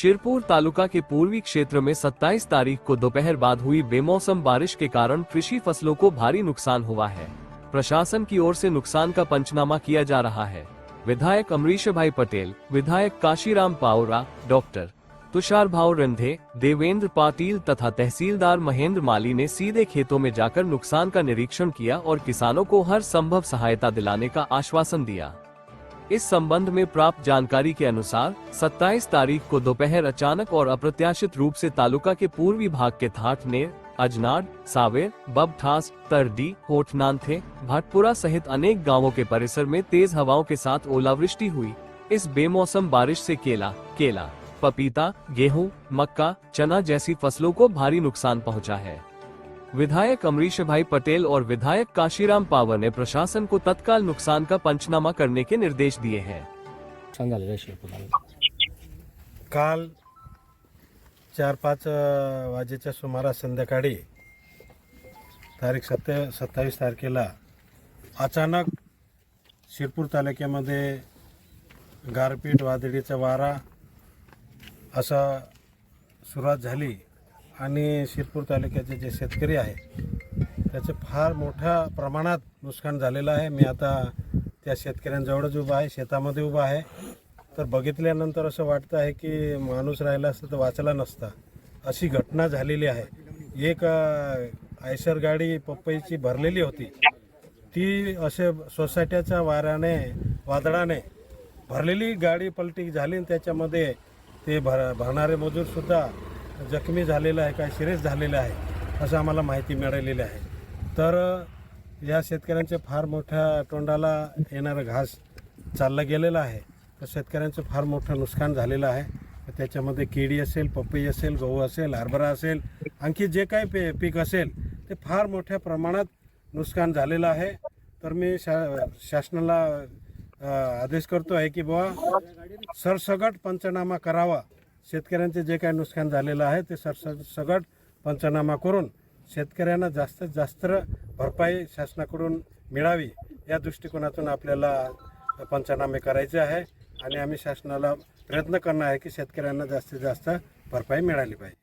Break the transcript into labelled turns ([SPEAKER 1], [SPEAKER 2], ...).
[SPEAKER 1] शिरपुर तालुका के पूर्वी क्षेत्र में 27 तारीख को दोपहर बाद हुई बेमौसम बारिश के कारण कृषि फसलों को भारी नुकसान हुआ है। प्रशासन की ओर से नुकसान का पंचनामा किया जा रहा है। विधायक अमरीश भाई पटेल, विधायक काशीराम पावरा, डॉक्टर तुषार भाव रंधे, देवेंद्र पाटिल तथा तहसीलदार महेंद्र माली ने सीधे खेतों में जाकर नुकसान का निरीक्षण किया और किसानों को हर संभव सहायता दिलाने का आश्वासन दिया। इस संबंध में प्राप्त जानकारी के अनुसार 27 तारीख को दोपहर अचानक और अप्रत्याशित रूप से तालुका के पूर्वी भाग के थाटनेर, अजनाड, सावेर, बबठास, तरडी, होठनांथे, भाटपुरा सहित अनेक गांवों के परिसर में तेज हवाओं के साथ ओलावृष्टि हुई। इस बेमौसम बारिश से केला, पपीता, गेहूं, मक्का, चना जैसी फसलों को भारी नुकसान पहुंचा है। विधायक अमरीश भाई पटेल और विधायक काशीराम पावर ने प्रशासन को तत्काल नुकसान का पंचनामा करने के निर्देश दिए हैं।
[SPEAKER 2] काल 4-5 वाजेच्या सुमारास संध्याकाळी तारीख 27 तारखेला अचानक शिरपूर तालुक्यामध्ये गारपीट, वादळीचा वारा असा सुरुवात झाली आणि शिरपूर तालुक्याचे जे शेतकरी आहे त्याचे फार मोठ्या प्रमाणात नुकसान झालेलं आहे। मी आता त्या शेतकऱ्यांजवळच उभा आहे, शेतामध्ये उभा आहे। तर बघितल्यानंतर असं वाटतं आहे की माणूस राहिला असता तर वाचला नसता, अशी घटना झालेली आहे। एक आयशर गाडी पपईची भरलेली होती, ती असे सोसायटीच्या वादळाने भरलेली गाडी पलटी झाली आणि त्याच्यामध्ये ते भरणारे मजूर सुद्धा जखमी झालेला आहे, काय सिरियस झालेला आहे असं आम्हाला माहिती मिळालेली आहे। तर या शेतकऱ्यांच्या फार मोठ्या तोंडाला येणारा घास चालला गेलेला आहे। तर शेतकऱ्यांचं फार मोठं नुकसान झालेलं आहे। त्याच्यामध्ये केळी असेल, पपई असेल, गहू असेल, हरभरा असेल, आणखी जे काही पीक असेल ते फार मोठ्या प्रमाणात नुकसान झालेलं आहे। तर मी शासनाला आदेश करतो आहे की बुवा सरसगट पंचनामा करावा। शेतकऱ्यांचे जे काही नुकसान झालेलं आहे ते सरसगट पंचनामा करून शेतकऱ्यांना जास्तीत जास्त भरपाई शासनाकडून मिळावी या दृष्टिकोनातून आपल्याला पंचनामे करायचे आहे आणि आम्ही शासनाला प्रयत्न करणार आहे की शेतकऱ्यांना जास्तीत जास्त भरपाई मिळाली पाहिजे।